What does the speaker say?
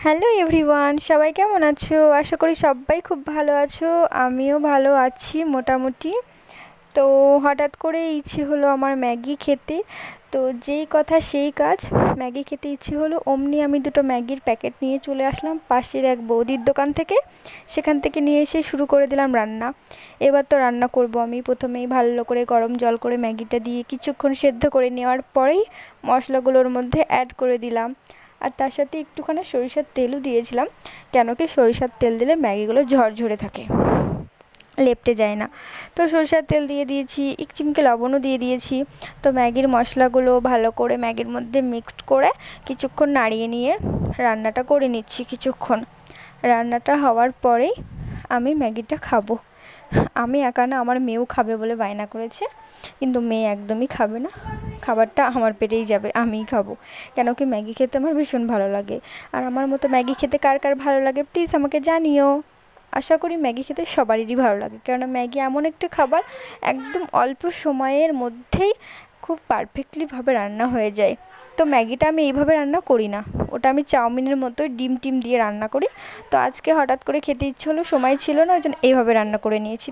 Hello everyone, সবাই কেমন আছো? আশা করি সবাই খুব ভালো আছো। আমিও ভালো আছি মোটামুটি। তো হঠাৎ করে ইচ্ছে হলো আমার ম্যাগি খেতে। তো যেই কথা সেই কাজ, ম্যাগি খেতে ইচ্ছে হলো, অমনি আমি দুটো ম্যাগির প্যাকেট নিয়ে চলে আসলাম পাশের এক বৌদির দোকান থেকে। সেখান থেকে নিয়ে এসে শুরু করে দিলাম রান্না। এবার তো রান্না করব আমি। প্রথমেই ভালো করে গরম জল করে ম্যাগিটা দিয়ে কিছুক্ষণ সেদ্ধ করে নেওয়ার পরেই মশলাগুলোর মধ্যে অ্যাড করে দিলাম। আর তার সাথে একটুখানি সরিষার তেলও দিয়েছিলাম, কেন কি সরিষার তেল দিলে ম্যাগিগুলো ঝরঝরে থাকে, লেপটে যায় না। তো সরিষার তেল দিয়ে দিয়েছি, এক চিমটে লবণও দিয়ে দিয়েছি। তো ম্যাগির মশলাগুলো ভালো করে ম্যাগির মধ্যে মিক্সড করে কিছুক্ষণ নাড়িয়ে নিয়ে রান্নাটা করে নিচ্ছি কিছুক্ষণ। রান্নাটা হওয়ার পরেই আমি ম্যাগিটা খাবো। আমি একা না, আমার মেয়েও খাবে বলে বায়না করেছে, কিন্তু মেয়ে একদমই খাবে না। খাবারটা আমার পেটেই যাবে, আমিই খাবো। কেন কি ম্যাগি খেতে আমার ভীষণ ভালো লাগে। আর আমার মতো ম্যাগি খেতে কার কার ভালো লাগে প্লিজ আমাকে জানিও। আশা করি ম্যাগি খেতে সবারই ভালো লাগে, কেননা ম্যাগি এমন একটা খাবার, একদম অল্প সময়ের মধ্যেই খুব পারফেক্টলিভাবে রান্না হয়ে যায়। তো ম্যাগিটা আমি এইভাবে রান্না করি না, ওটা আমি চাউমিনের মতো ডিম টিম দিয়ে রান্না করি। তো আজকে হঠাৎ করে খেতে ইচ্ছে হলো, সময় ছিল না, ওই জন্য এইভাবে রান্না করে নিয়েছি।